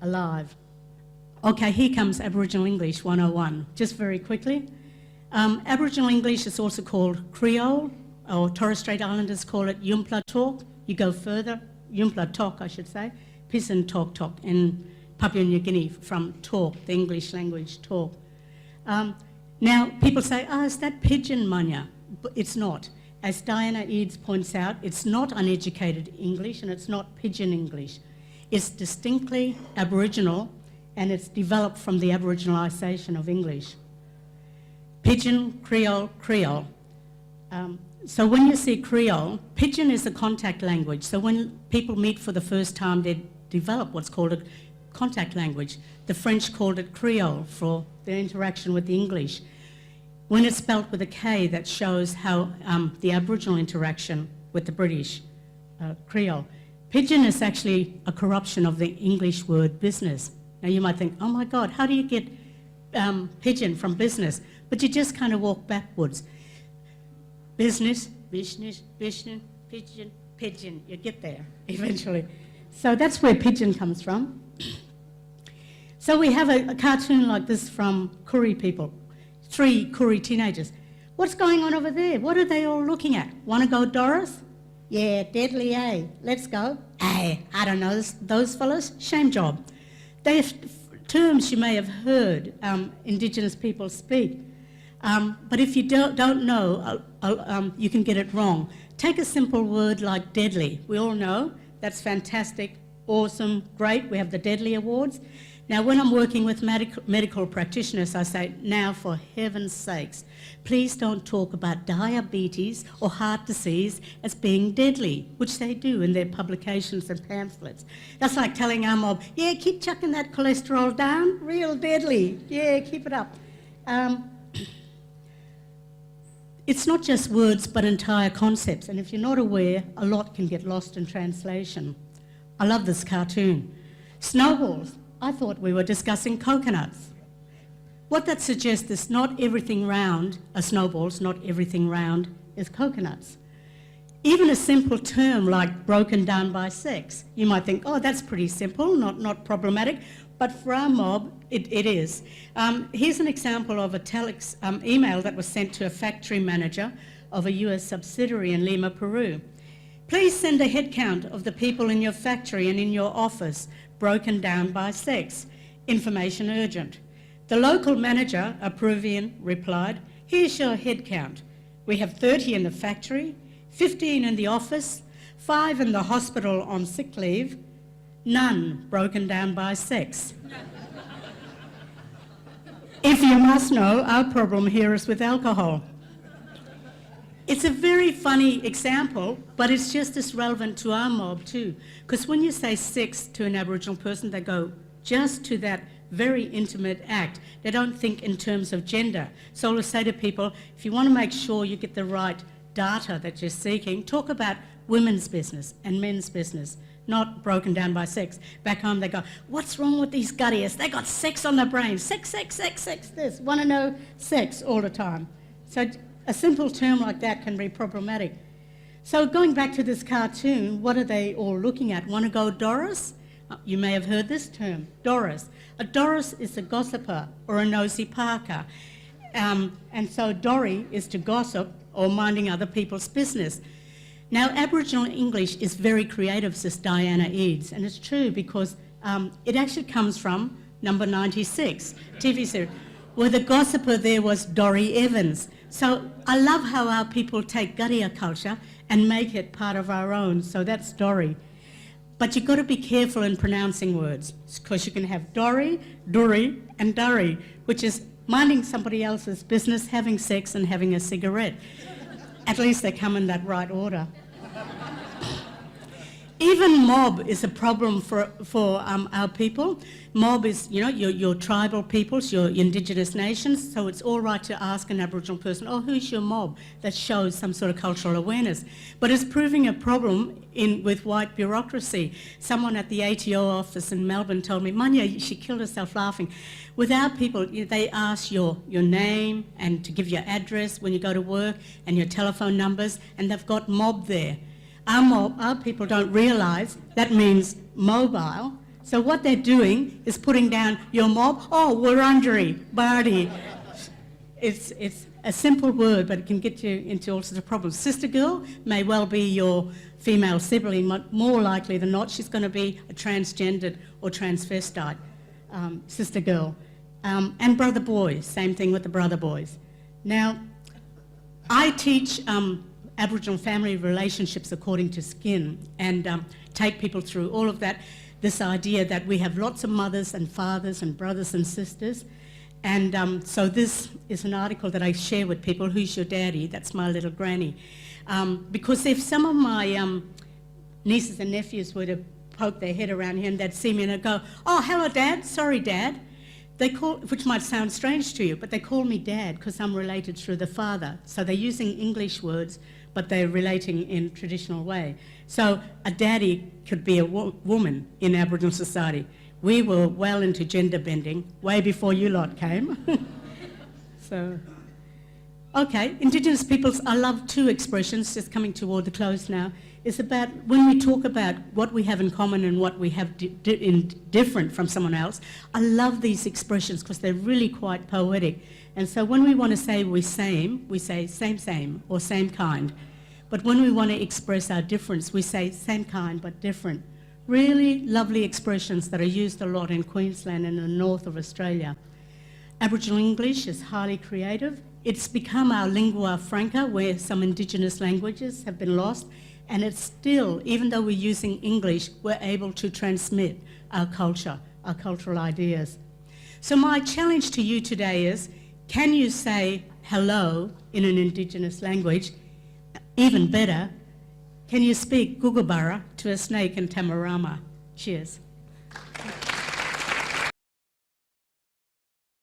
alive. Okay, here comes Aboriginal English 101, just very quickly. Aboriginal English is also called Creole, or Torres Strait Islanders call it Yumpla Talk. You go further, Yumpla Talk, I should say, Pisan Talk Talk in Papua New Guinea from talk, the English language talk. Now, people say, oh, is that pidgin manya? But it's not. As Diana Eads points out, it's not uneducated English and it's not pidgin English. It's distinctly Aboriginal and it's developed from the Aboriginalisation of English. Pidgin, Creole, Creole. So when you see Creole, pidgin is a contact language. So when people meet for the first time, they develop what's called a contact language. The French called it Creole for their interaction with the English. When it's spelt with a K, that shows how the Aboriginal interaction with the British, Creole. Pidgin is actually a corruption of the English word business. Now you might think, oh my God, how do you get pidgin from business? But you just kind of walk backwards. Business, business, business, pidgin, pidgin. You get there eventually. So that's where pidgin comes from. So we have a cartoon like this from Koori people, 3 Koori teenagers. What's going on over there? What are they all looking at? Want to go, Doris? Yeah, deadly, eh? Let's go. I don't know those fellas. Shame job. They're terms you may have heard Indigenous people speak. But if you don't know, you can get it wrong. Take a simple word like deadly. We all know that's fantastic, awesome, great. We have the Deadly Awards. Now, when I'm working with medical practitioners, I say, now, for heaven's sakes, please don't talk about diabetes or heart disease as being deadly, which they do in their publications and pamphlets. That's like telling our mob, yeah, keep chucking that cholesterol down, real deadly. Yeah, keep it up. It's not just words, but entire concepts. And if you're not aware, a lot can get lost in translation. I love this cartoon. Snowballs. I thought we were discussing coconuts. What that suggests is not everything round are snowballs, not everything round is coconuts. Even a simple term like broken down by sex, you might think, oh, that's pretty simple, not problematic, but for our mob, it is. Here's an example of a telex email that was sent to a factory manager of a US subsidiary in Lima, Peru. Please send a head count of the people in your factory and in your office broken down by sex. Information urgent. The local manager, a Peruvian, replied, here's your head count. We have 30 in the factory, 15 in the office, 5 in the hospital on sick leave, none broken down by sex. If you must know, our problem here is with alcohol. It's a very funny example, but it's just as relevant to our mob too. Because when you say sex to an Aboriginal person, they go just to that very intimate act. They don't think in terms of gender. So I'll say to people, if you want to make sure you get the right data that you're seeking, talk about women's business and men's business, not broken down by sex. Back home they go, what's wrong with these gutties? They got sex on their brain. Sex, sex, sex, sex, this. Want to know sex all the time. So a simple term like that can be problematic. So going back to this cartoon, what are they all looking at? Want to go, Doris? You may have heard this term, Doris. A Doris is a gossiper or a nosy parker. And so Dory is to gossip or minding other people's business. Now, Aboriginal English is very creative, says Diana Eads, and it's true because it actually comes from number 96, TV series, where the gossiper there was Dorry Evans. So I love how our people take Gadiya culture and make it part of our own. So that's Dorry. But you've got to be careful in pronouncing words because you can have Dorry, Durry, and Durry, which is minding somebody else's business, having sex, and having a cigarette. At least they come in that right order. Even mob is a problem for our people. Mob is, you know, your tribal peoples, your indigenous nations, so it's all right to ask an Aboriginal person, oh, who's your mob? That shows some sort of cultural awareness. But it's proving a problem with white bureaucracy. Someone at the ATO office in Melbourne told me, Manya, she killed herself laughing. With our people, they ask your name and to give your address when you go to work and your telephone numbers, and they've got mob there. Our people don't realise that means mobile, So what they're doing is putting down your mob. Oh, Wurundjeri, Bardi. It's a simple word, but it can get you into all sorts of problems. Sister girl may well be your female sibling. More likely than not, she's going to be a transgendered or transvestite sister girl. And brother boys, same thing with the brother boys. Now, I teach Aboriginal family relationships according to skin, and take people through all of that, this idea that we have lots of mothers and fathers and brothers and sisters. And so this is an article that I share with people. Who's your daddy? That's my little granny. Because if some of my nieces and nephews were to poke their head around here and they'd see me and they'd go, oh, hello, Dad. Sorry, Dad. They call, which might sound strange to you, but they call me Dad because I'm related through the father. So they're using English words, but they're relating in traditional way. So a daddy could be a woman in Aboriginal society. We were well into gender bending way before you lot came. So, okay, Indigenous peoples, I love two expressions, just coming toward the close now. It's about when we talk about what we have in common and what we have different from someone else. I love these expressions because they're really quite poetic. And so when we want to say we say same, or same kind. But when we want to express our difference, we say same kind but different. Really lovely expressions that are used a lot in Queensland and in the north of Australia. Aboriginal English is highly creative. It's become our lingua franca, where some Indigenous languages have been lost. And it's still, even though we're using English, we're able to transmit our culture, our cultural ideas. So my challenge to you today is, can you say hello in an Indigenous language? Even better, can you speak Googaburra to a snake in Tamarama? Cheers.